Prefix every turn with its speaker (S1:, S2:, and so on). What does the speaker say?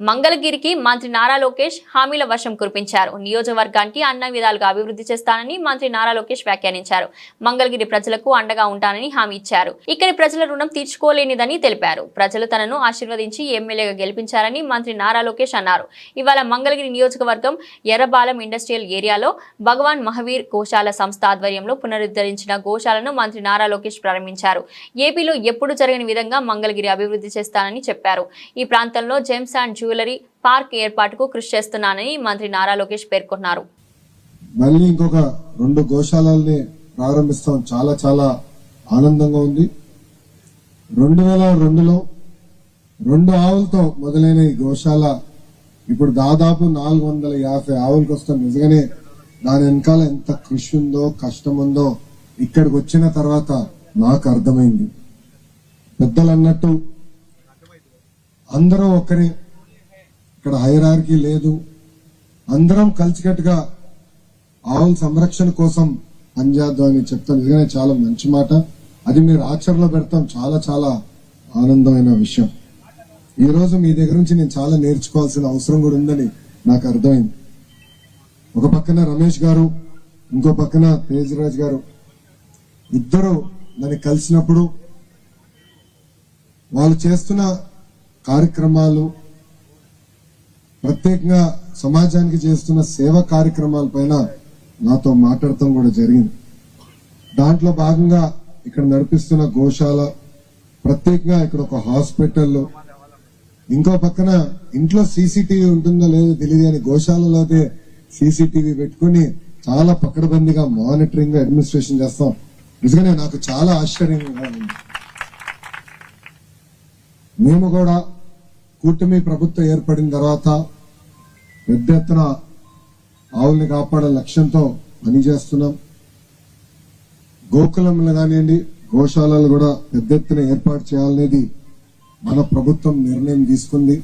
S1: మంగళగిరికి మంత్రి నారా లోకేష్ హామీల వర్షం కురిపించారు. నియోజకవర్గానికి అన్ని విధాలుగా అభివృద్ధి చేస్తానని మంత్రి నారా లోకేష్ వ్యాఖ్యానించారు. మంగళగిరి ప్రజలకు అండగా ఉంటానని హామీ ఇచ్చారు. ఇక్కడి ప్రజల రుణం తీర్చుకోలేనిదని తెలిపారు. ప్రజలు తనను ఆశీర్వదించి ఎమ్మెల్యేగా గెలిపించారని మంత్రి నారా లోకేష్ అన్నారు. ఇవాళ మంగళగిరి నియోజకవర్గం ఎర్రబాలెం ఇండస్ట్రియల్ ఏరియాలో భగవాన్ మహావీర్ గోశాల సంస్థ ఆధ్వర్యంలో పునరుద్ధరించిన గోశాలను మంత్రి నారా లోకేష్ ప్రారంభించారు. ఏపీలో ఎప్పుడు జరగని విధంగా మంగళగిరి అభివృద్ధి చేస్తానని చెప్పారు. ఈ ప్రాంతంలో జెమ్స్ అండ్ జ్యువెలరీ పార్క్ ఏర్పాటుకు కృషి చేస్తున్నానని మంత్రి నారా లోకేష్ పేర్కొన్నారు.
S2: మళ్ళీ ఇంకొక 2 గోశాలల్ని ప్రారంభిస్తాం. చాలా చాలా ఆనందంగా ఉంది. 2002లో 2 ఆవులతో మొదలైన ఈ గోశాల ఇప్పుడు దాదాపు 450 ఆవులకు వస్తాం. నిజంగానే దాని వెనకాల ఎంత కృషి ఉందో, కష్టం ఉందో ఇక్కడికి వచ్చిన తర్వాత నాకు అర్థమైంది. పెద్దలు అన్నట్టు అందరూ ఒకరే, ఇక్కడ హైరార్కీ లేదు. అందరం కలిసికట్టుగా ఆవుల సంరక్షణ కోసం పనిచేద్దాం అని చెప్తాను. నిజంగానే చాలా మంచి మాట. అది మీరు ఆచరణలో పెడతాం. చాలా చాలా ఆనందమైన విషయం. ఈ రోజు మీ దగ్గర నుంచి నేను చాలా నేర్చుకోవాల్సిన అవసరం కూడా ఉందని నాకు అర్థమైంది. ఒక పక్కన రమేష్ గారు, ఇంకో పక్కన తేజరాజ్ గారు ఇద్దరు నన్ను కలిసినప్పుడు వాళ్ళు చేస్తున్న కార్యక్రమాలు, ప్రత్యేకంగా సమాజానికి చేస్తున్న సేవ కార్యక్రమాల పైన నాతో మాట్లాడటం కూడా జరిగింది. దాంట్లో భాగంగా ఇక్కడ నడిపిస్తున్న గోశాల, ప్రత్యేకంగా ఇక్కడ ఒక హాస్పిటల్, ఇంకో పక్కన ఇంట్లో సీసీటీవీ ఉంటుందో లేదో తెలియదు కానీ గోశాలలోనే సీసీటీవీ పెట్టుకుని చాలా పకడ్బందీగా మానిటరింగ్ అడ్మినిస్ట్రేషన్ చేస్తాం. నిజంగానే నాకు చాలా ఆశ్చర్యంగా ఉంది. మేము కూడా కూటమి ప్రభుత్వం ఏర్పడిన తర్వాత పెద్ద ఎత్తున ఆవుల్ని కాపాడే లక్ష్యంతో పనిచేస్తున్నాం. గోకులంలో కానివ్వండి, గోశాలలు కూడా పెద్ద ఎత్తున ఏర్పాటు చేయాలనేది మన ప్రభుత్వం నిర్ణయం తీసుకుంది.